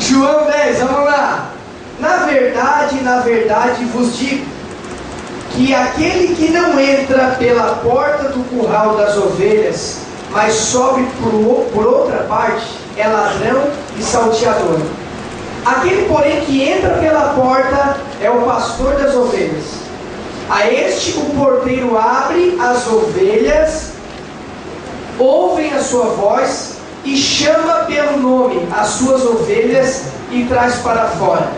João 10, vamos lá. Na verdade vos digo, que aquele que não entra pela porta do curral das ovelhas, mas sobe por outra parte, é ladrão e salteador. Aquele, porém, que entra pela porta é o pastor das ovelhas. A este o porteiro abre, as ovelhas ouvem a sua voz e chama pelo nome as suas ovelhas e traz para fora.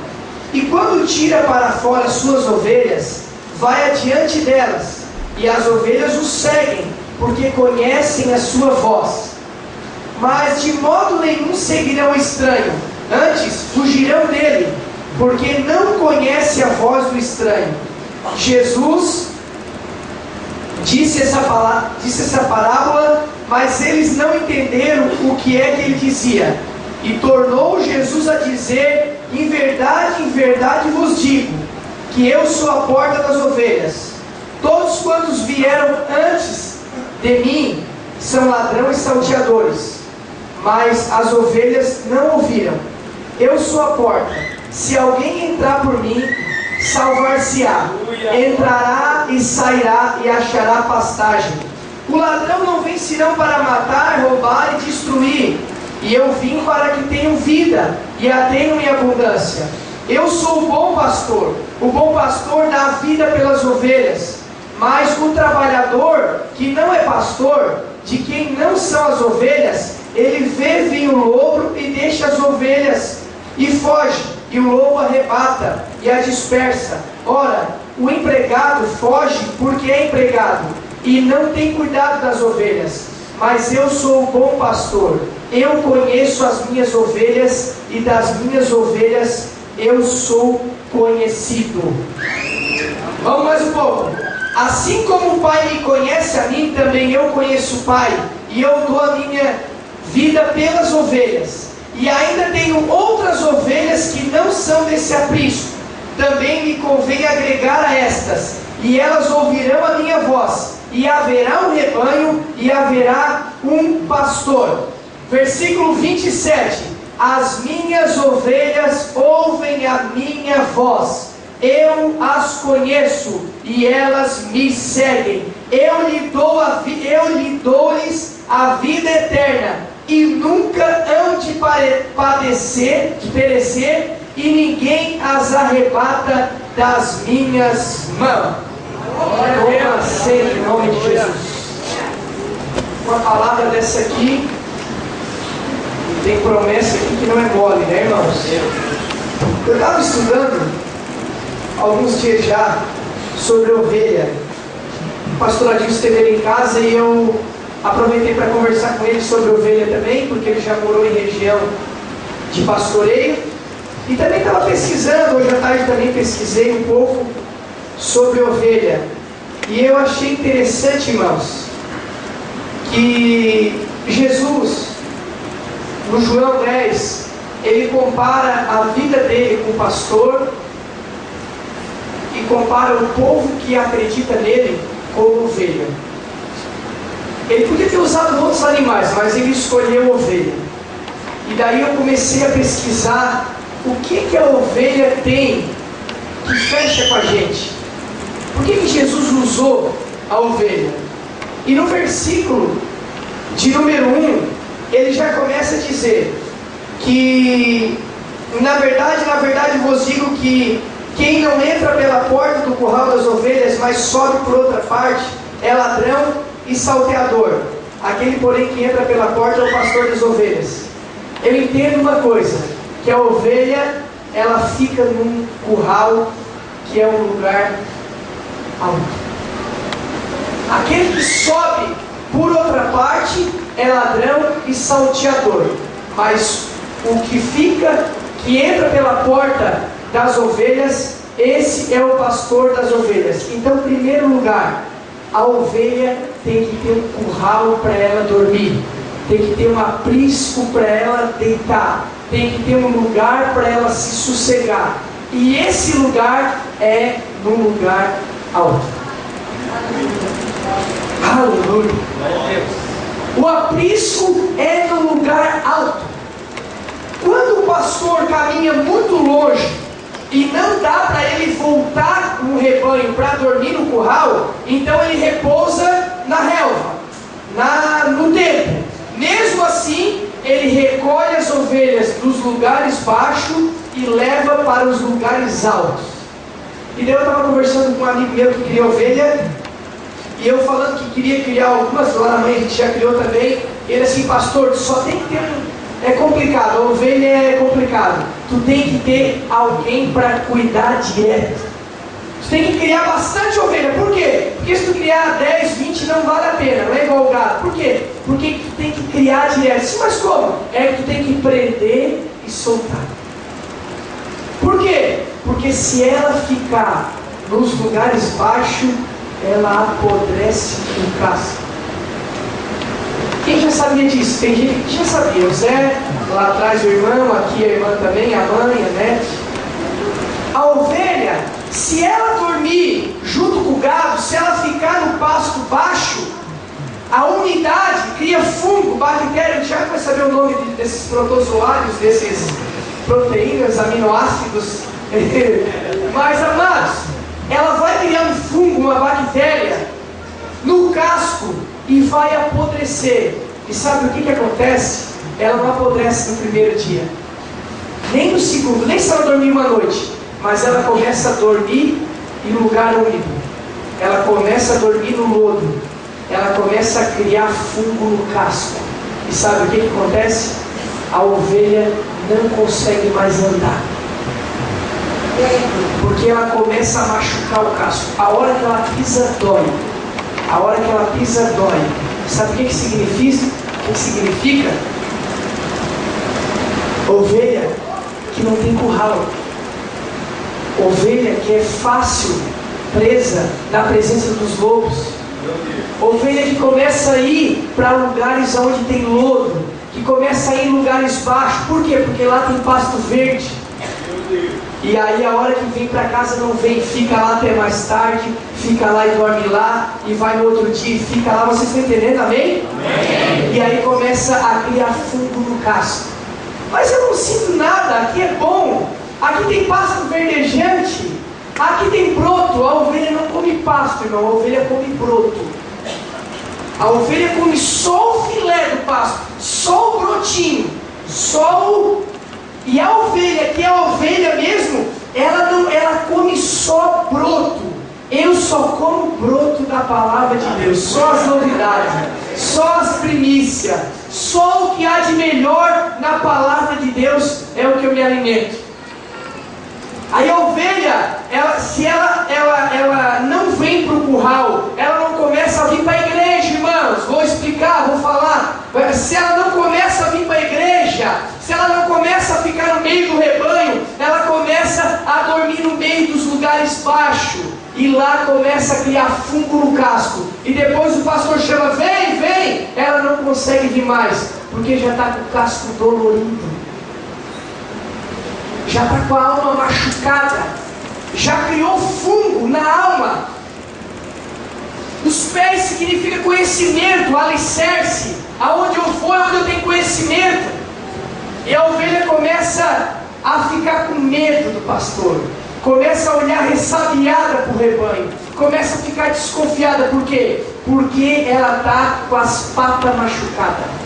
E quando tira para fora as suas ovelhas, vai adiante delas, e as ovelhas o seguem, porque conhecem a sua voz. Mas de modo nenhum seguirão o estranho, antes fugirão dele, porque não conhece a voz do estranho. Jesus disse essa parábola, mas eles não entenderam o que é que ele dizia. E tornou Jesus a dizer: em verdade vos digo, que eu sou a porta das ovelhas. Todos quantos vieram antes de mim são ladrões e salteadores, mas as ovelhas não ouviram. Eu sou a porta. Se alguém entrar por mim, salvar-se-á. Entrará e sairá e achará pastagem. O ladrão não vem senão para matar, roubar e destruir. E eu vim para que tenham vida e a tenham em abundância. Eu sou o bom pastor. O bom pastor dá a vida pelas ovelhas. Mas o trabalhador que não é pastor, de quem não são as ovelhas, ele vê vir o lobo e deixa as ovelhas e foge, e o lobo arrebata e a dispersa. Ora, o empregado foge porque é empregado e não tem cuidado das ovelhas. Mas eu sou o bom pastor. Eu conheço as minhas ovelhas e das minhas ovelhas eu sou conhecido. Vamos mais um pouco. Assim como o Pai me conhece a mim, também eu conheço o Pai, e eu dou a minha vida pelas ovelhas. E ainda tenho outras ovelhas que não são desse aprisco. Também me convém agregar a estas, e elas ouvirão a minha voz, e haverá um rebanho, e haverá um pastor. Versículo 27. As minhas ovelhas ouvem a minha voz. Eu as conheço e elas me seguem. Eu lhe dou-lhes a vida eterna, e nunca hão de perecer, e ninguém as arrebata das minhas mãos. Toma ceia em nome de Jesus. Uma palavra dessa aqui tem promessa aqui que não é mole, né, irmãos? Eu estava estudando alguns dias já sobre ovelha. O pastor Adilson esteve em casa e eu aproveitei para conversar com ele sobre ovelha também, porque ele já morou em região de pastoreio. E também estava pesquisando, hoje à tarde também pesquisei um pouco sobre ovelha. E eu achei interessante, irmãos, que Jesus, no João 10, ele compara a vida dele com o pastor e compara o povo que acredita nele como ovelha. Ele podia ter usado outros animais, mas ele escolheu ovelha. E daí eu comecei a pesquisar o que a ovelha tem que fecha com a gente. Por que Jesus usou a ovelha? E no versículo de número 1, ele já começa a dizer que, na verdade vos digo que quem não entra pela porta do curral das ovelhas, mas sobe por outra parte, é ladrão e salteador. Aquele, porém, que entra pela porta é o pastor das ovelhas. Eu entendo uma coisa, que a ovelha, ela fica num curral que é um lugar alto. Aquele que sobe por outra parte é ladrão e salteador. Mas o que entra pela porta das ovelhas, esse é o pastor das ovelhas. Então, em primeiro lugar, a ovelha tem que ter um curral para ela dormir, tem que ter um aprisco para ela deitar, tem que ter um lugar para ela se sossegar. E esse lugar é num lugar alto. Aleluia. O aprisco é no lugar alto. Quando pastor caminha muito longe e não dá para ele voltar com o rebanho para dormir no curral, então ele repousa na relva, no tempo. Mesmo assim, ele recolhe as ovelhas dos lugares baixos e leva para os lugares altos. E daí eu estava conversando com um amigo meu que queria ovelha, e eu falando que queria criar algumas, lá na mãe a gente já criou também. Ele assim, pastor, só tem que ter é complicado, a ovelha é complicado. Tu tem que ter alguém para cuidar direto. Tu tem que criar bastante ovelha. Por quê? Porque se tu criar 10, 20 não vale a pena, não é igual o gado. Por quê? Porque tu tem que criar direto. Sim, mas como? É que tu tem que prender e soltar. Por quê? Porque se ela ficar nos lugares baixos, ela apodrece o casco. Quem já sabia disso? Tem gente que já sabia. O Zé, lá atrás o irmão, aqui a irmã também, a mãe, a nete. A ovelha, se ela dormir junto com o gado, se ela ficar no pasto baixo, a umidade cria fungo, bactéria. A gente já vai saber o nome desses protozoários, desses proteínas, aminoácidos. Mas, amados, ela vai criar um fungo, uma bactéria no casco e vai apodrecer. E sabe o que acontece? Ela não apodrece no primeiro dia, nem no segundo, nem se ela dormir uma noite, mas ela começa a dormir em lugar úmido, ela começa a dormir no lodo, ela começa a criar fungo no casco. E sabe o que acontece? A ovelha não consegue mais andar, porque ela começa a machucar o casco. A hora que ela pisa dói. A hora que ela pisa dói. Sabe o que significa? O que significa? Ovelha que não tem curral. Ovelha que é fácil presa na presença dos lobos. Ovelha que começa a ir para lugares onde tem lodo, que começa a ir em lugares baixos. Por quê? Porque lá tem pasto verde. E aí a hora que vem para casa não vem, fica lá até mais tarde, fica lá e dorme lá, e vai no outro dia e fica lá. Vocês estão entendendo, amém? Amém. E aí começa a criar fungo no casco. Mas eu não sinto nada, aqui é bom, aqui tem pasto verdejante, aqui tem broto. A ovelha não come pasto, irmão, a ovelha come broto. A ovelha come só o filé do pasto, só o brotinho, só o... E a ovelha, que é a ovelha mesmo, ela come só broto. Eu só como broto da palavra de Deus, só as novidades, só as primícias, só o que há de melhor na palavra de Deus é o que eu me alimento. Aí a ovelha, se ela não vem para o curral, ela não começa a vir para a igreja, irmãos. Vou explicar, vou falar. Se ela não começa a vir para a igreja, se ela não começa a ficar no meio do rebanho, ela começa a dormir no meio dos lugares baixos. E lá começa a criar fungo no casco. E depois o pastor chama, vem, vem. Ela não consegue vir mais, porque já está com o casco dolorido. Já está com a alma machucada, já criou fungo na alma. Os pés significa conhecimento, alicerce. Aonde eu for, onde eu tenho conhecimento. E a ovelha começa a ficar com medo do pastor, começa a olhar ressabiada para o rebanho, começa a ficar desconfiada. Por quê? Porque ela está com as patas machucadas.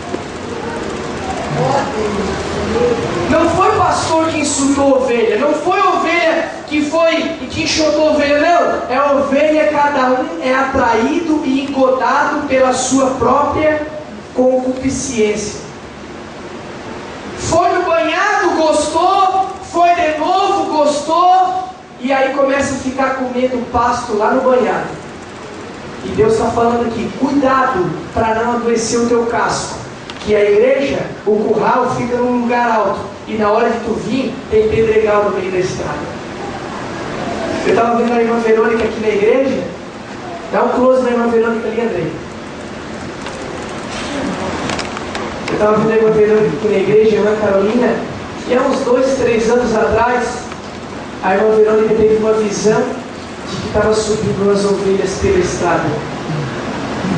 Não foi o pastor que insultou a ovelha, não foi a ovelha que foi e que enxotou a ovelha, não. É a ovelha, cada um é atraído e engodado pela sua própria concupiscência. Foi no banhado, gostou, foi de novo, gostou, e aí começa a ficar com medo do pasto lá no banhado. E Deus está falando aqui, cuidado para não adoecer o teu casco. Que a igreja, o curral fica num lugar alto, e na hora de tu vir, tem pedregal no meio da estrada. Eu estava vendo a irmã Verônica aqui na igreja. Dá um close na irmã Verônica ali, Andrei. Eu estava vendo a irmã Verônica aqui na igreja, a irmã Carolina, e há uns 2, 3 anos atrás, a irmã Verônica teve uma visão de que estava subindo umas ovelhas pela estrada.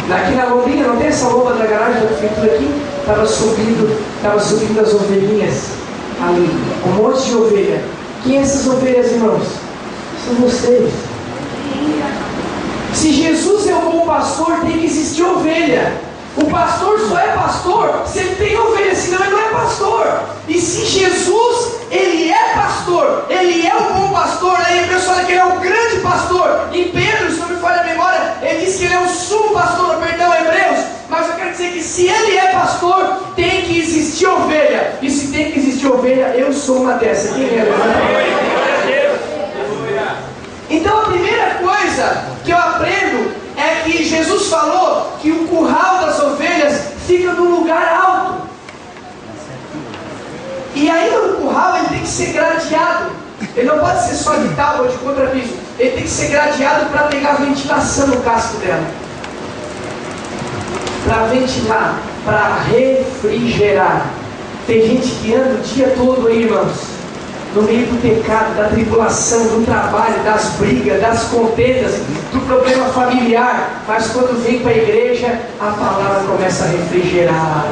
Aqui na lombinha, não tem essa lomba da garagem da prefeitura aqui? Estava subindo as ovelhinhas. ali, um monte de ovelha. Quem é essas ovelhas, irmãos? São vocês. Se Jesus é o bom pastor, tem que existir ovelha. O pastor só é pastor se ele tem ovelha, senão ele não é pastor. E se Jesus, ele é pastor, ele é o bom pastor, aí a pessoa fala que ele é o grande pastor. Em Pedro, se não me falha a memória, ele diz que ele é o sumo pastor, perdão, Hebreus. Mas eu quero dizer que se ele é pastor, tem que existir ovelha. E se tem que existir ovelha, eu sou uma dessas. Quem é? Então a primeira coisa que eu aprendo é que Jesus falou que o curral das ovelhas fica num lugar alto. E ainda no curral ele tem que ser gradeado. Ele não pode ser só de tábua ou de contrapiso. Ele tem que ser gradeado para pegar ventilação no casco dela. Para ventilar, para refrigerar. Tem gente que anda o dia todo aí, irmãos, no meio do pecado, da tribulação, do trabalho, das brigas, das contendas, do problema familiar. Mas quando vem para a igreja, a palavra começa a refrigerar.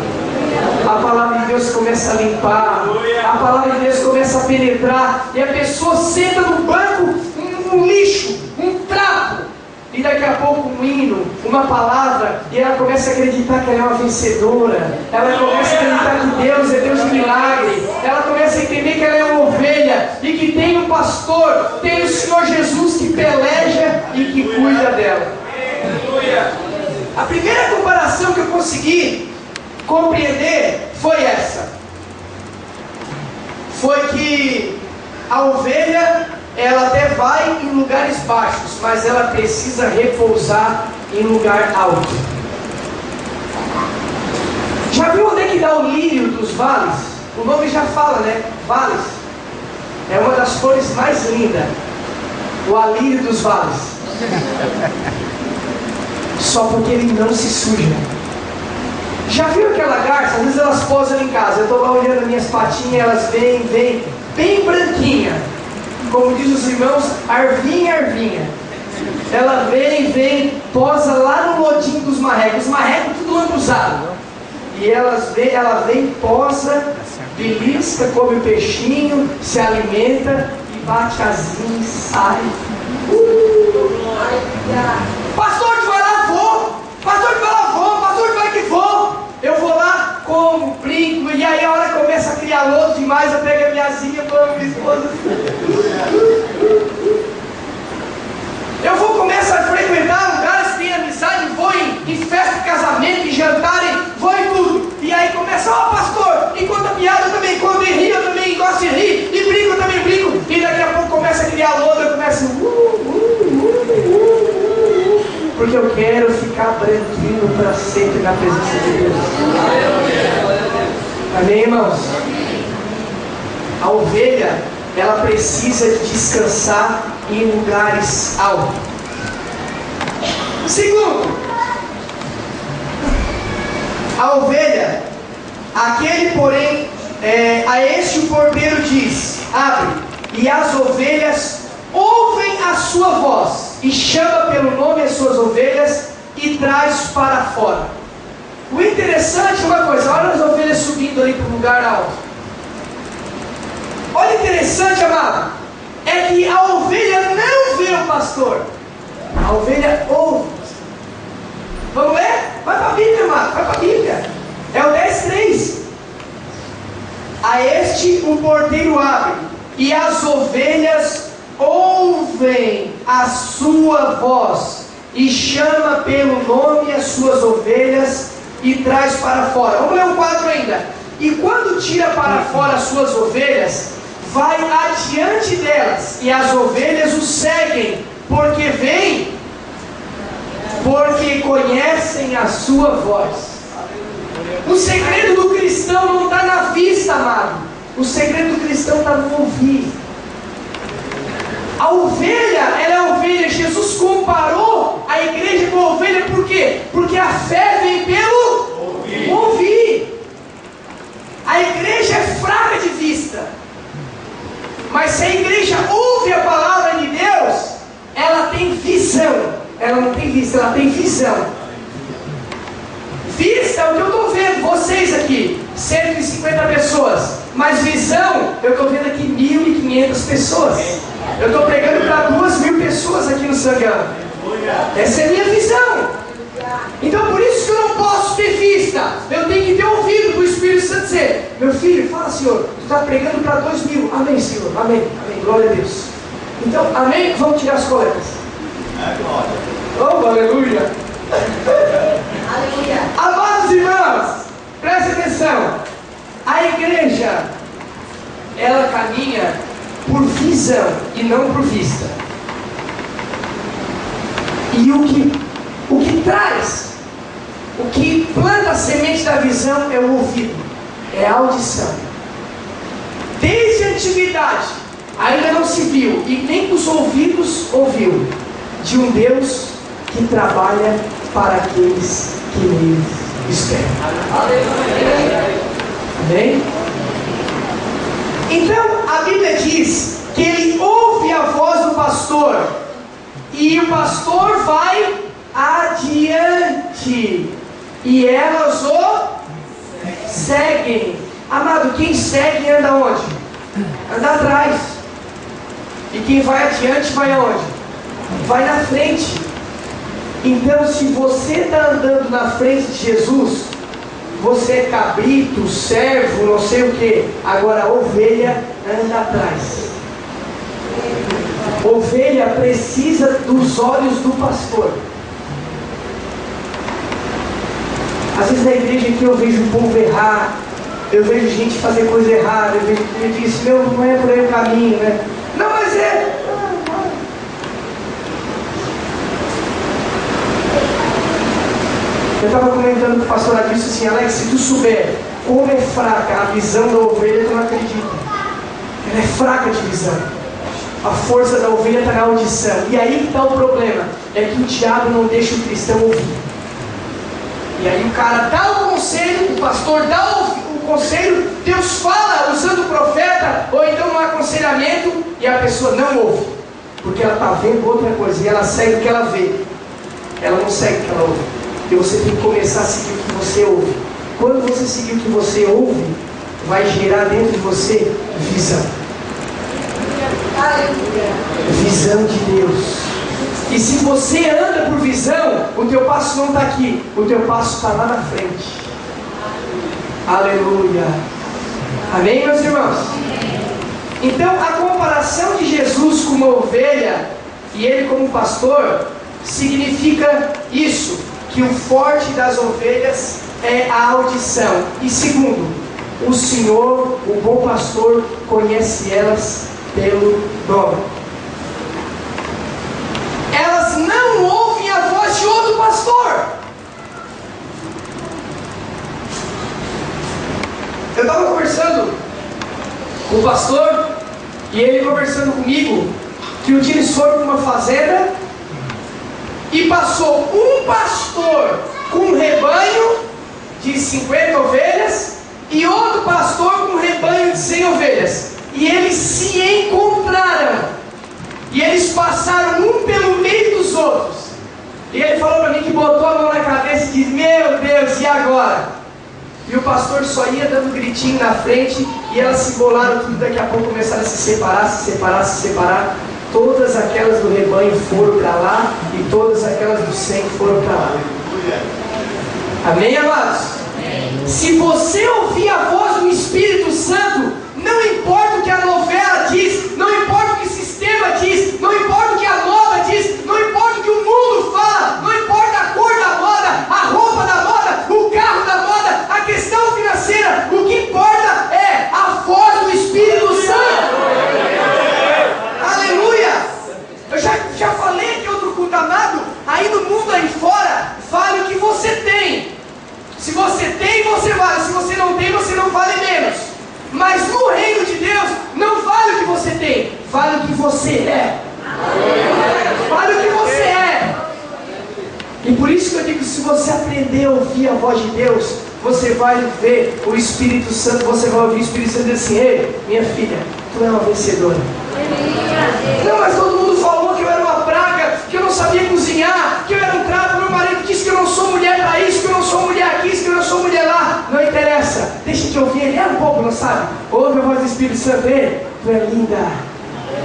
A palavra de Deus começa a limpar. A palavra de Deus começa a penetrar. E a pessoa senta no banco, um lixo, um trapo. E daqui a pouco um hino, uma palavra, e ela começa a acreditar que ela é uma vencedora. Ela começa a acreditar que Deus é Deus de milagre. Ela começa a entender que ela é uma ovelha e que tem um pastor, tem o Senhor Jesus que peleja e que cuida dela. A primeira comparação que eu consegui compreender foi essa. Foi que a ovelha, ela até vai em lugares baixos, mas ela precisa repousar em lugar alto. Já viu onde é que dá o lírio dos vales? O nome já fala, né? Vales. É uma das flores mais lindas. O alírio dos vales. Só porque ele não se suja. Já viu aquela garça? Às vezes elas posam em casa. Eu estou lá olhando as minhas patinhas, elas vêm bem branquinha. Como diz os irmãos, arvinha. Ela vem, posa lá no lodinho dos marrecos. Os marrecos tudo lambuzado. E ela vem, posa, belisca, come o peixinho, se alimenta e bate asinha e sai. Pastor, tu vai lá, vou. Pastor, tu vai lá, vou. Pastor, tu vai que vou. Eu vou lá, como, brinco, e aí a hora que começa a criar lodo demais, eu pego a minha asinha e vou minha esposa. Eu vou começar a frequentar lugares que tem amizade, vou em festa de casamento, em jantarem, vou em tudo. E aí começa, pastor, e conta piada eu também, conta e ri, eu também gosto de rir, e brinco, eu também brinco. E daqui a pouco começa a criar lodo, eu começo, porque eu quero ficar branquinho para sempre na presença de Deus. Amém, irmãos? A ovelha, ela precisa descansar em lugares altos. Segundo, a ovelha, aquele porém, a este o porteiro diz, abre, e as ovelhas ouvem a sua voz, e chama pelo nome as suas ovelhas, e traz para fora. O interessante é uma coisa, olha as ovelhas subindo ali para um lugar alto. Olha o interessante, amado, é que a ovelha não vê o pastor, a ovelha ouve. Vamos ler? Vai para a Bíblia, amado, vai para a Bíblia. É o 10:3. A este o porteiro abre, e as ovelhas ouvem a sua voz, e chama pelo nome as suas ovelhas, e traz para fora. Vamos ler um quadro ainda. E quando tira para fora as suas ovelhas, vai adiante delas, e as ovelhas o seguem, porque conhecem a sua voz. O segredo do cristão não está na vista, amado. O segredo do cristão está no ouvir. A ovelha, ela é ovelha. Jesus comparou a igreja com a ovelha, por quê? Porque a fé vem pelo ouvir. A igreja é fraca de vista, mas se a igreja ouve a palavra de Deus, ela tem visão. Ela não tem vista, ela tem visão. Vista é o que eu estou vendo, vocês aqui, 150 pessoas. Mas visão, eu estou vendo aqui 1.500 pessoas. Eu estou pregando para 2.000 pessoas aqui no Sangão. Essa é a minha visão. Então por isso que eu não posso ter vista. Eu tenho que ter ouvido do Espírito Santo dizer: meu filho, fala, Senhor, tu está pregando para 2.000. Amém, Senhor, amém, amém, glória a Deus. Então, amém, vamos tirar as coletas. Oh, aleluia. Aleluia. Amados irmãos, preste atenção. A igreja, ela caminha por visão e não por vista. E o que traz, o que planta a semente da visão é o ouvido, é a audição. Desde a antiguidade, ainda não se viu, e nem com os ouvidos ouviu, de um Deus que trabalha para aqueles que nele esperam. Amém? Então, a Bíblia diz que ele ouve a voz do pastor, e o pastor vai adiante, e elas o seguem. Amado, quem segue anda onde? Anda atrás. E quem vai adiante vai aonde? Vai na frente. Então, se você está andando na frente de Jesus, você é cabrito, servo, não sei o que. Agora a ovelha anda atrás. Ovelha precisa dos olhos do pastor. Às vezes na igreja aqui eu vejo o povo errar, eu vejo gente fazer coisa errada, eu vejo gente diz: meu, não é por aí o caminho, né? Não, mas é. Eu estava comentando com o pastor Adilson assim: Alex, se tu souber como é fraca a visão da ovelha, tu não acredita. Ela é fraca de visão. A força da ovelha está na audição. E aí que está o problema: é que o diabo não deixa o cristão ouvir. E aí o cara dá o conselho, o pastor dá o conselho, Deus fala usando o profeta, ou então um aconselhamento, e a pessoa não ouve, porque ela está vendo outra coisa, e ela segue o que ela vê, ela não segue o que ela ouve. E você tem que começar a seguir o que você ouve. Quando você seguir o que você ouve, vai gerar dentro de você visão. Visão de Deus. E se você anda por visão, o teu passo não está aqui, o teu passo está lá na frente. Aleluia. Amém, meus irmãos? Então, a comparação de Jesus com uma ovelha e ele como pastor significa isso, que o forte das ovelhas é a audição. E segundo, o Senhor, o bom pastor, conhece elas pelo nome. Elas não ouvem a voz de outro pastor. Eu estava conversando com o pastor, e ele conversando comigo, que um dia eles foram para uma fazenda, e passou um pastor com um rebanho de 50 ovelhas, e outro pastor com um rebanho de 100 ovelhas. E eles se encontraram. E eles passaram um pelo meio dos outros. E ele falou para mim que botou a mão na cabeça e disse: meu Deus, e agora? E o pastor só ia dando gritinho na frente, e elas se bolaram tudo, daqui a pouco começaram a se separar. Todas aquelas do rebanho foram para lá, e todas aquelas do 100 foram para lá. Amém, amados? Amém. Se você ouvir a voz do Espírito Santo, não importa o que a novela diz, não importa o que o sistema diz, não importa o que a moda diz, não importa o que o mundo fala, não importa a cor da moda, a roupa da moda, o carro da moda, a questão financeira, o que importa é a voz do Espírito Santo. Aleluia! Eu já falei aqui outro culto amado, aí no mundo aí fora, vale o que você tem. Se você tem, você vale. Se você não tem, você não vale menos. Mas no reino de Deus, não vale o que você tem, vale o que você é. Vale o que você é. E por isso que eu digo, se você aprender a ouvir a voz de Deus, você vai ver o Espírito Santo, você vai ouvir o Espírito Santo dizer assim: ei, minha filha, tu é uma vencedora. Não, mas todo mundo falou que eu era uma praga, que eu não sabia cozinhar, que eu era um trapo, meu marido disse que eu não sou mulher para isso, que eu não sou mulher aqui, que eu não sou mulher lá. Não interessa. começa, deixa de ouvir ele, é um pouco, não sabe? Ouve a voz do Espírito Santo, ei, tu é linda,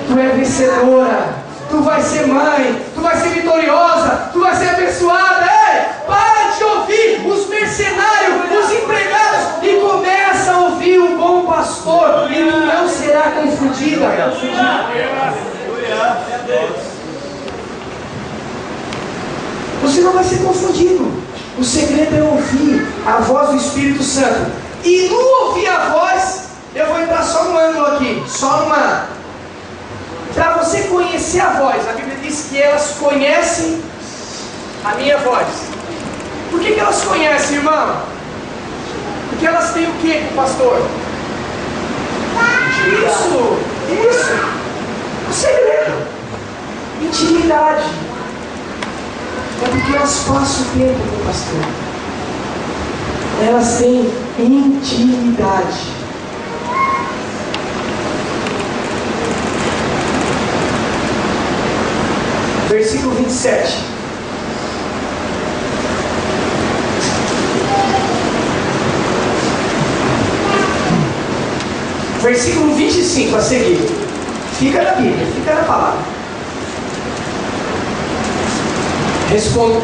tu é vencedora, tu vai ser mãe, tu vai ser vitoriosa, tu vai ser abençoada. Ei, para de ouvir os mercenários, os empregados, e começa a ouvir o bom pastor, e tu não será confundida. Você não vai ser confundido. O segredo é ouvir a voz do Espírito Santo. E no ouvir a voz, eu vou entrar só no ângulo aqui, só numa. Para você conhecer a voz, a Bíblia diz que elas conhecem a minha voz. Por que elas conhecem, irmão? Porque elas têm o que, pastor? Isso. O segredo. Intimidade. É porque elas passam tempo com o pastor. Elas têm intimidade. Versículo 27. Versículo 25 a seguir. Fica na Bíblia, fica na palavra.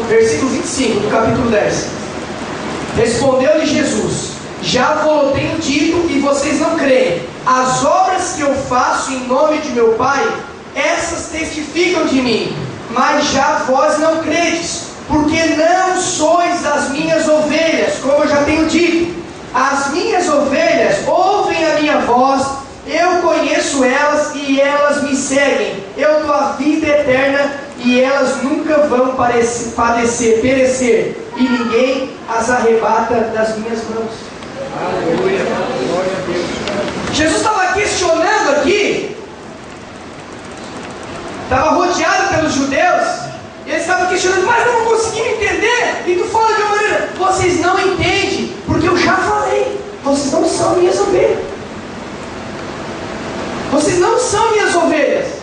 Versículo 25 do capítulo 10. Respondeu-lhe Jesus: já vos tenho dito e vocês não creem. As obras que eu faço em nome de meu Pai, essas testificam de mim, mas já vós não credes, porque não sois das minhas ovelhas, como eu já tenho dito. As minhas ovelhas ouvem a minha voz, eu conheço elas e elas me seguem. Eu dou a vida eterna e elas nunca vão perecer, e ninguém as arrebata das minhas mãos. Aleluia, glória a Deus. Jesus estava questionando aqui, estava rodeado pelos judeus, e eles estavam questionando, mas não conseguimos entender, e tu fala de uma maneira, vocês não entendem, porque eu já falei, vocês não são minhas ovelhas. Vocês não são minhas ovelhas.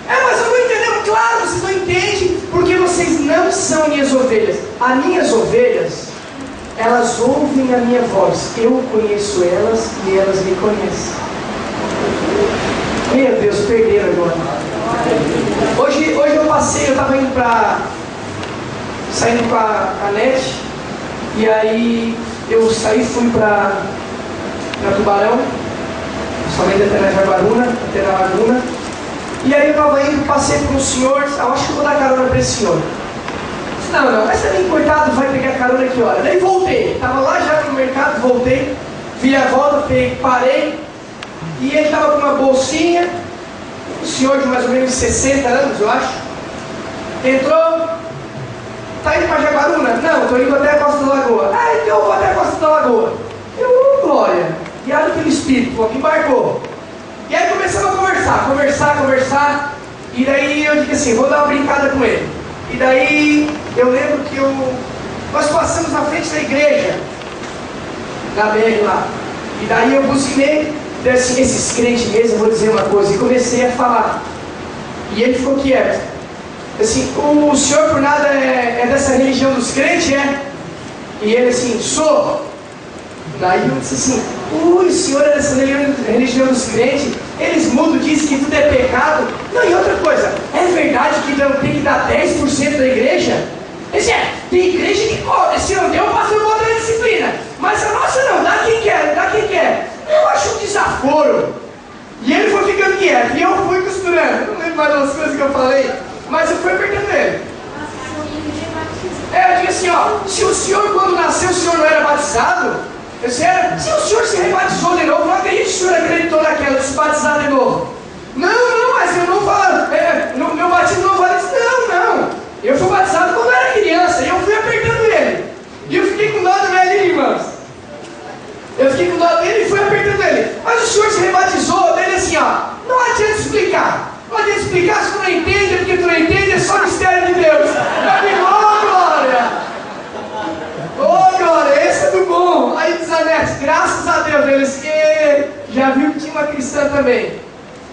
Mas eu não entendo. Claro, vocês não entendem, porque vocês não são minhas ovelhas. As minhas ovelhas, elas ouvem a minha voz. Eu conheço elas e elas me conhecem. Meu Deus, perderam agora. Hoje eu passei, eu estava indo saindo com a NET, e aí eu saí e fui para Tubarão, somente até na Jaguaruna, até na Laguna. E aí eu estava indo, passei por um senhor, eu acho que eu vou dar carona para esse senhor. Não, mas também, coitado, vai pegar carona que hora. Daí voltei, estava lá já no mercado, voltei, vi a volta, parei, e ele estava com uma bolsinha, um senhor de mais ou menos 60 anos, eu acho. Entrou, tá indo para Jaguaruna? Não, estou indo até a Costa da Lagoa. Então eu vou até a Costa da Lagoa. Glória, guiado pelo Espírito, embarcou. E aí começamos a conversar, e daí eu disse assim, vou dar uma brincada com ele. E daí eu lembro que nós passamos na frente da igreja, na BR lá, e daí eu buzinei, assim, esses crentes mesmo, eu vou dizer uma coisa, e comecei a falar. E ele ficou quieto. Assim, o senhor por nada é dessa religião dos crentes, é? E ele assim, sou. Daí eu disse assim, o senhor é dessa religião dos crentes, eles mudam, dizem que tudo é pecado. Não, e outra coisa, é verdade que tem que dar 10% da igreja? Ele disse, tem igreja que cobra, se não deu, o pastor bota na disciplina. Mas a nossa não, dá quem quer. Eu acho um desaforo. E ele foi ficando quieto, e eu fui costurando. Não lembro mais das coisas que eu falei, mas eu fui apertando ele. Eu disse assim, se o senhor quando nasceu, o senhor não era batizado? Eu disse, se o senhor se rebatizou de novo, não acredito que o senhor acreditou naquela de se batizar de novo. Não, mas eu não falo, no meu batismo não vale isso. Não, eu fui batizado quando eu era criança, e eu fui apertando ele. E eu fiquei com dó dele, irmãos. Eu fiquei com dó dele e fui apertando ele. Mas o senhor se rebatizou dele assim, não adianta explicar. Não adianta explicar se tu não entende, porque tu não entende, é só mistério de Deus. Eu digo, glória! Glória, esse é do bom. Aí diz a Nete, graças a Deus, eles já viu que tinha uma cristã também.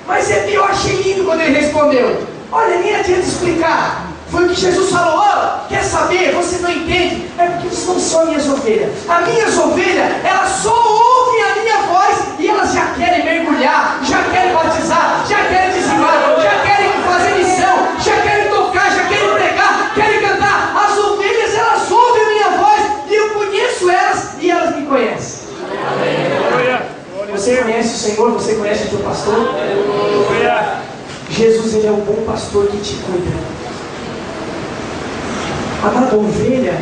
Mas eu achei lindo quando ele respondeu. Olha, nem adianta explicar. Foi o que Jesus falou: oh, quer saber? Você não entende? É porque eles não são minhas ovelhas. As minhas ovelhas, elas só ouvem a minha voz e elas já querem mergulhar, já querem batizar, já querem dizimar, já querem fazer missão, já querem tocar, já querem pregar, querem cantar. As ovelhas, elas ouvem a minha voz e eu conheço elas e elas me conhecem. Você conhece o Senhor? Você conhece o teu pastor? Jesus, Ele é o bom pastor que te cuida. Amada, ovelha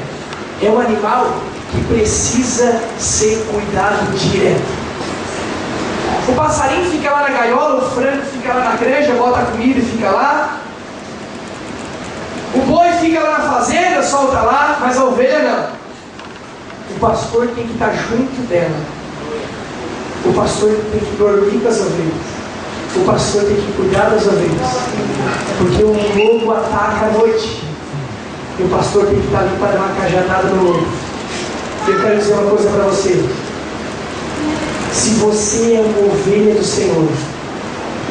é um animal que precisa ser cuidado direto. O passarinho fica lá na gaiola, o frango fica lá na granja, bota a comida e fica lá. O boi fica lá na fazenda, solta lá, mas a ovelha não. O pastor tem que estar junto dela. O pastor tem que dormir com as ovelhas. O pastor tem que cuidar das ovelhas. Porque o lobo ataca à noite. E o pastor tem que estar ali para dar uma cajadada no lobo. Eu quero dizer uma coisa para você. Se você é uma ovelha do Senhor,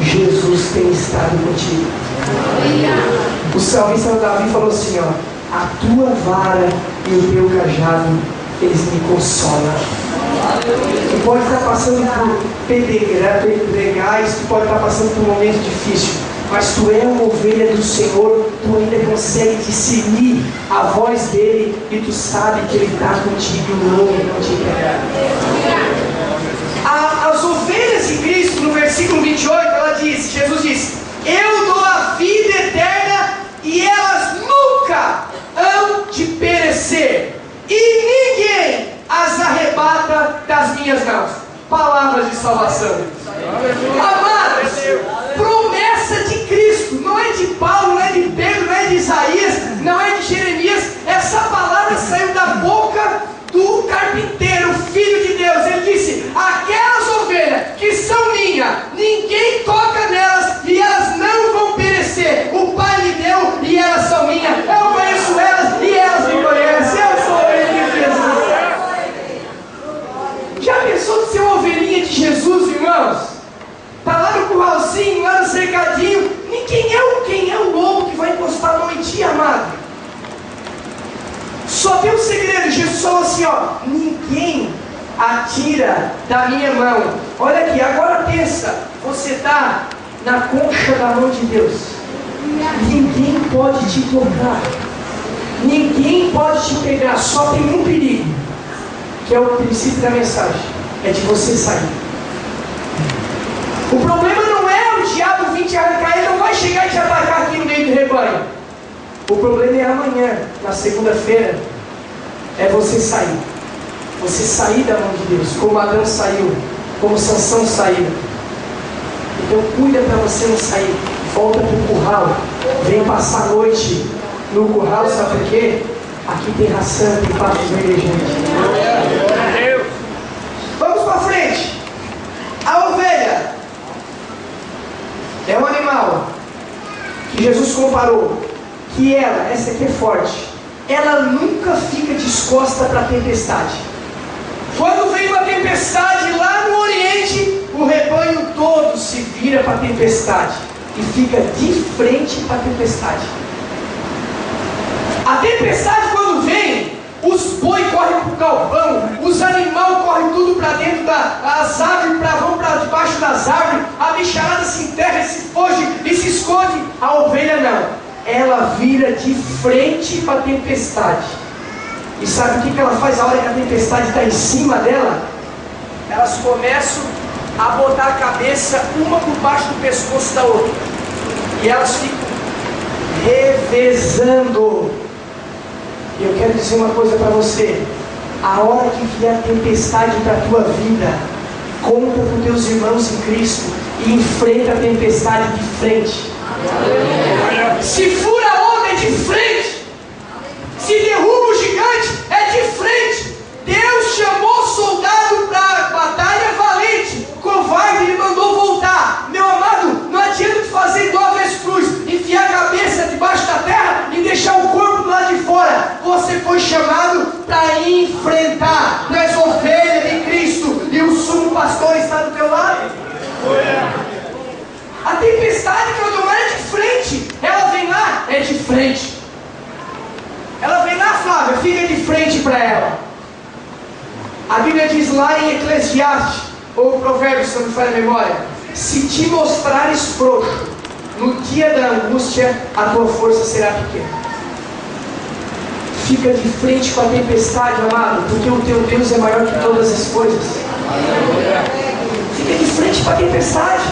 Jesus tem estado contigo. O salmista Davi falou assim, ó: a tua vara e o teu cajado, eles me consolam. Tu pode estar passando por pedregais, tu pode estar passando por um momento difícil, mas tu é uma ovelha do Senhor, tu ainda consegue discernir a voz dele e tu sabe que ele está contigo e o lobo não te pegará. As ovelhas de Cristo, no versículo 28, ela diz, Jesus diz: eu dou a vida eterna e elas nunca hão de perecer, e ninguém as arrebata das minhas mãos. Palavras de salvação. Amados, promessa de Cristo, não é de Paulo, não é de Pedro, não é de Isaías, não é de Jeremias. Essa palavra saiu da boca do carpinteiro, filho de Deus. Ele disse: aquelas ovelhas que são minhas, ninguém toca nelas e elas não vão perecer. O Pai me deu e elas são minhas. Eu conheço elas e elas me conhecem. Eu sou ovelha de Jesus. Já pensou de ser uma ovelhinha de Jesus, irmãos? Está lá no curralzinho, lá no cercadinho. Quem é o lobo que vai encostar a mão em ti, amado? Só tem um segredo. Jesus falou assim, ó: ninguém atira da minha mão. Olha aqui, agora pensa, você está na concha da mão de Deus. Ninguém pode te tocar, ninguém pode te pegar. Só tem um perigo, que é o princípio da mensagem: é de você sair. O problema não é o diabo vir te arrancar, ele não vai chegar e te atacar aqui no meio do rebanho. O problema é amanhã, na segunda-feira, é você sair. Você sair da mão de Deus, como Adão saiu, como Sansão saiu. Então cuida para você não sair. Volta para o curral, vem passar a noite no curral, sabe por quê? Aqui tem ração, tem papo verdejante. Vamos para frente. A ovelha é um animal que Jesus comparou, que ela, essa aqui é forte, ela nunca fica descosta para a tempestade. Quando vem uma tempestade lá no Oriente, o rebanho todo se vira para a tempestade e fica de frente para a tempestade. A tempestade, quando vem, os boi correm para o galpão, os animais correm tudo para dentro das árvores, vão para debaixo das árvores, a bicharada se enterra, se foge e se esconde. A ovelha não, ela vira de frente para a tempestade. E sabe o que ela faz a hora que a tempestade está em cima dela? Elas começam a botar a cabeça uma por baixo do pescoço da outra, e elas ficam revezando. E eu quero dizer uma coisa para você: a hora que vier a tempestade para a tua vida, conta com teus irmãos em Cristo e enfrenta a tempestade de frente. Se fura a onda, é de frente. Se derruba o gigante, é de frente. Deus chamou soldado para a batalha valente. Covarde, ele mandou voltar. Meu amado, não adianta fazer igual a avestruz, enfiar a cabeça debaixo da terra e deixar o corpo do lado de fora. Você foi chamado para enfrentar. Tu és ovelha de Cristo e o sumo pastor está do teu lado. A tempestade, quando não é de frente, ela vem lá, é de frente. para ela. A Bíblia diz lá em Eclesiastes, ou Provérbios, se não me falha a memória: se te mostrares frouxo no dia da angústia, a tua força será pequena. Fica de frente com a tempestade, amado, porque o teu Deus é maior que todas as coisas. Fica de frente com a tempestade.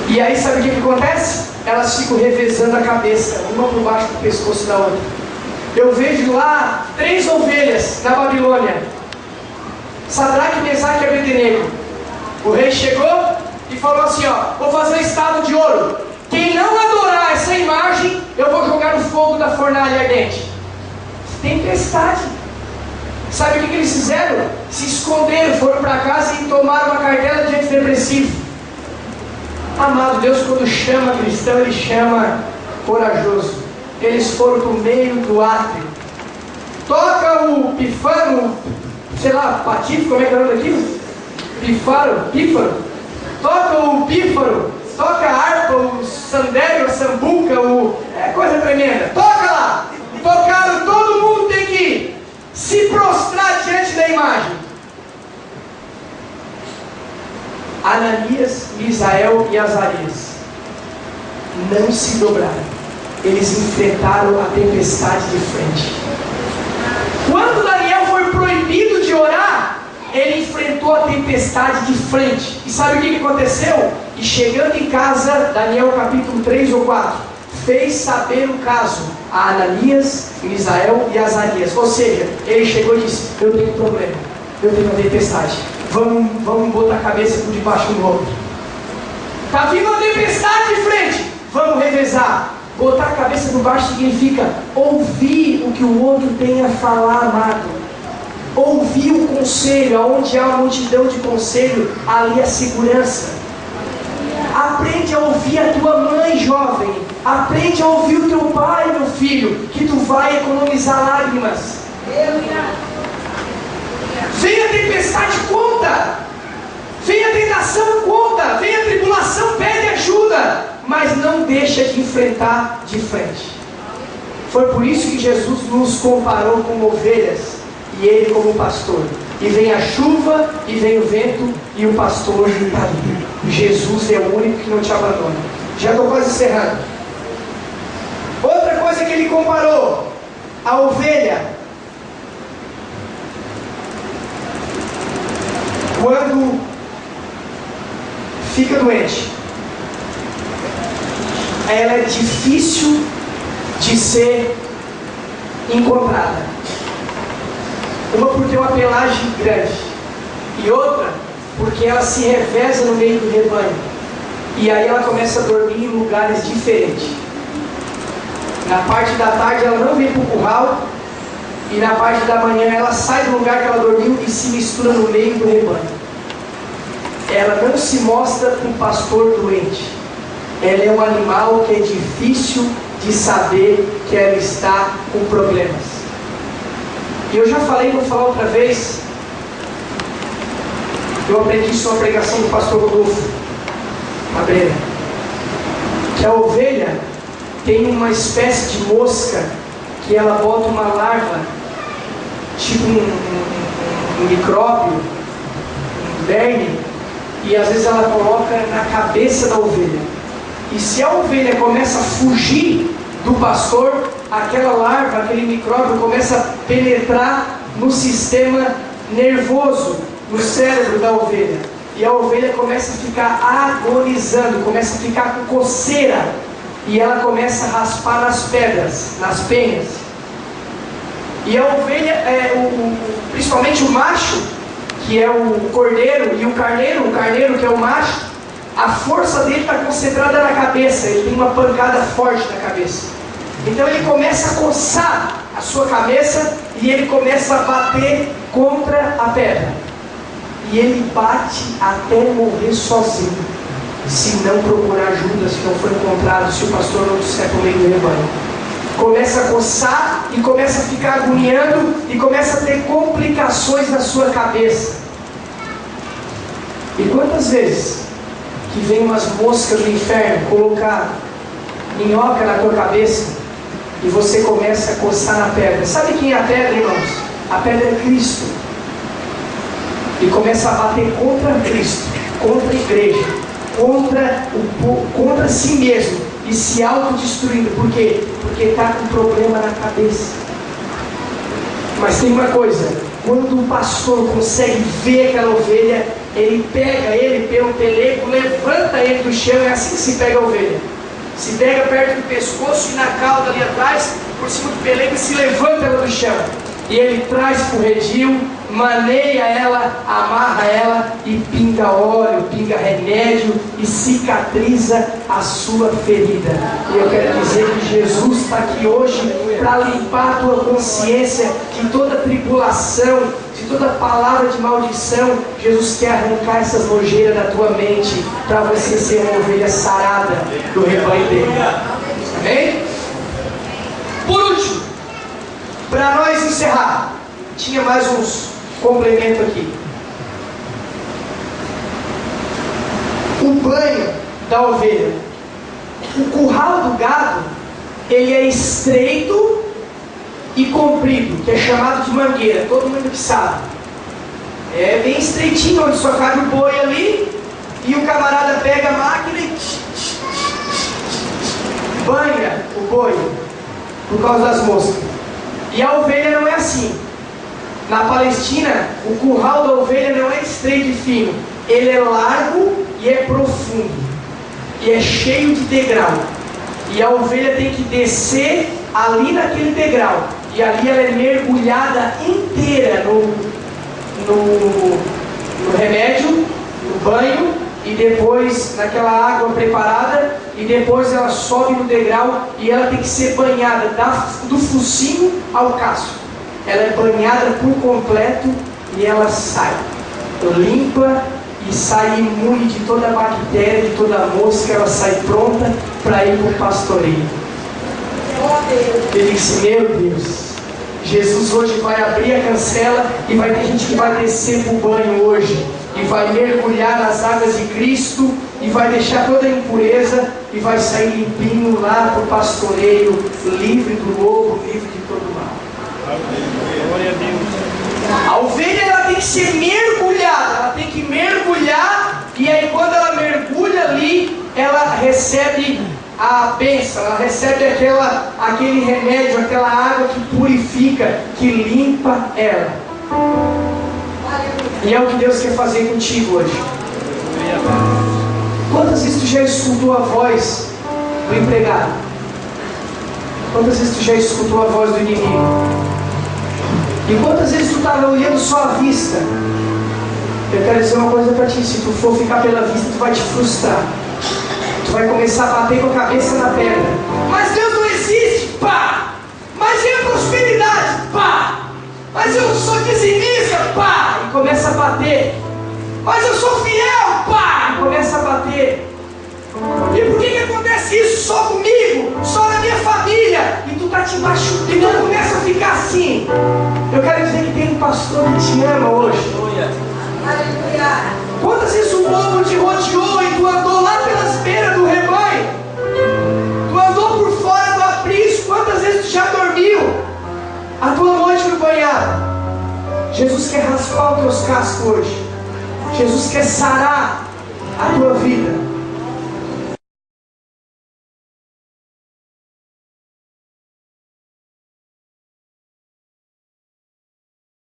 E aí sabe o que acontece? Elas ficam revezando a cabeça, uma por baixo do pescoço da outra. Eu vejo lá 3 ovelhas na Babilônia: Sadraque, Mesaque e Abednego. O rei chegou e falou assim: ó, vou fazer um estado de ouro. Quem não adorar essa imagem, eu vou jogar no fogo da fornalha ardente. Tempestade. Sabe o que eles fizeram? Se esconderam, foram para casa e tomaram uma cartela de antidepressivo. Amado, Deus quando chama cristão, Ele chama corajoso. Eles foram para o meio do átrio. Toca o pifano, sei lá, patife, como é que é o nome daquilo? Pífaro. Toca o pífaro, toca a harpa, o sandério, a sambuca, é coisa tremenda. Toca lá! Tocaram, todo mundo tem que se prostrar diante da imagem. Ananias, Misael e Azarias não se dobraram. Eles enfrentaram a tempestade de frente. Quando Daniel foi proibido de orar, ele enfrentou a tempestade de frente. E sabe o que aconteceu? E chegando em casa, Daniel capítulo 3 ou 4, fez saber o caso a Ananias, Misael e Azarias. Ou seja, ele chegou e disse: eu tenho problema, eu tenho uma tempestade. Vamos botar a cabeça por debaixo do outro. Está vindo uma tempestade de frente. Vamos revezar. Botar a cabeça por baixo significa ouvir o que o outro tem a falar, amado. Ouvir o conselho. Onde há uma multidão de conselho, ali há segurança. Aprende a ouvir a tua mãe, jovem. Aprende a ouvir o teu pai, meu filho, que tu vai economizar lágrimas. Vem a tempestade, conta. Vem a tentação, conta. Vem a tribulação, pede ajuda. Mas não deixa de enfrentar de frente. Foi por isso que Jesus nos comparou com ovelhas e Ele como pastor. E vem a chuva, e vem o vento, e o pastor está ali. Jesus é o único que não te abandona. Já estou quase encerrando. Outra coisa que Ele comparou: a ovelha, quando fica doente, ela é difícil de ser encontrada. Uma por ter uma pelagem grande, e outra porque ela se reveza no meio do rebanho. E aí ela começa a dormir em lugares diferentes. Na parte da tarde ela não vem para o curral, e na parte da manhã ela sai do lugar que ela dormiu e se mistura no meio do rebanho. Ela não se mostra para um pastor doente. Ela é um animal que é difícil de saber que ela está com problemas. E eu já falei, vou falar outra vez. Eu aprendi isso numa pregação do pastor Rodolfo Cabreira, que a ovelha tem uma espécie de mosca que ela bota uma larva, tipo um micróbio, um verme, e às vezes ela coloca na cabeça da ovelha. E se a ovelha começa a fugir do pastor, aquela larva, aquele micróbio começa a penetrar no sistema nervoso, no cérebro da ovelha. E a ovelha começa a ficar agonizando, começa a ficar com coceira. E ela começa a raspar nas pedras, nas penhas. E a ovelha, principalmente o macho, que é o cordeiro, e o carneiro que é o macho, a força dele está concentrada na cabeça. Ele tem uma pancada forte na cabeça. Então ele começa a coçar a sua cabeça e ele começa a bater contra a pedra. E ele bate até morrer sozinho, se não procurar ajuda, se não for encontrado, se o pastor não disser para o meio do rebanho. Começa a coçar e começa a ficar agoniando e começa a ter complicações na sua cabeça. E quantas vezes que vem umas moscas do inferno colocar minhoca na tua cabeça e você começa a coçar na pedra. Sabe quem é a pedra, irmãos? A pedra é Cristo. E começa a bater contra Cristo, contra a igreja, contra si mesmo, e se autodestruindo. Por quê? Porque está com problema na cabeça. Mas tem uma coisa: quando o pastor consegue ver aquela ovelha, ele pega ele pelo pelego, levanta ele do chão. É assim que se pega a ovelha. Se pega perto do pescoço e na cauda ali atrás, por cima do pelego, e se levanta ela do chão. E ele traz para o redil, maneia ela, amarra ela e pinga óleo, pinga remédio e cicatriza a sua ferida. E eu quero dizer que Jesus está aqui hoje para limpar a tua consciência de toda tribulação, de toda palavra de maldição. Jesus quer arrancar essas nojeiras da tua mente para você ser uma ovelha sarada do rebanho dele. Amém? Por último, para nós encerrar, tinha mais uns complementos aqui. O banho da ovelha. O curral do gado, ele é estreito e comprido, que é chamado de mangueira. Todo mundo que sabe. É bem estreitinho, onde só cabe o boi ali, e o camarada pega a máquina e banha o boi, por causa das moscas. E a ovelha não é assim. Na Palestina, o curral da ovelha não é estreito e fino. Ele é largo e é profundo. E é cheio de degrau. E a ovelha tem que descer ali naquele degrau. E ali ela é mergulhada inteira no remédio, no banho, e depois naquela água preparada, e depois ela sobe no degrau e ela tem que ser banhada do focinho ao casco. Ela é banhada por completo e ela sai limpa e sai imune de toda bactéria, de toda mosca. Ela sai pronta para ir para o pastoreio. Ele disse: meu Deus, Jesus hoje vai abrir a cancela e vai ter gente que vai descer para o banho hoje e vai mergulhar nas águas de Cristo e vai deixar toda a impureza e vai sair limpinho lá para o pastoreio, livre do lobo, livre de todo o mal. A ovelha, ela tem que ser mergulhada, ela tem que mergulhar, e aí quando ela mergulha ali, ela recebe a bênção, ela recebe aquele remédio, aquela água que purifica, que limpa ela. E é o que Deus quer fazer contigo hoje. Quantas vezes tu já escutou a voz do empregado? Quantas vezes tu já escutou a voz do inimigo? E quantas vezes tu estava olhando só a vista? Eu quero dizer uma coisa para ti: se tu for ficar pela vista, tu vai te frustrar. Tu vai começar a bater com a cabeça na pedra. Mas Deus não existe, pá! Mas é prosperidade, pá! Mas eu sou dizimista, pá! E começa a bater. Mas eu sou fiel, pá! E começa a bater. E por que acontece isso só comigo? Só na minha família? E tu tá te machucando. E tu começa a ficar assim. Eu quero dizer que tem um pastor que te ama hoje. Quantas vezes o povo te rodeou e tu andou lá pelas beiras do rebanho? Tu andou por fora do aprisco. Quantas vezes tu já dormiu? A tua noite foi banhada. Jesus quer raspar os teus cascos hoje. Jesus quer sarar a tua vida.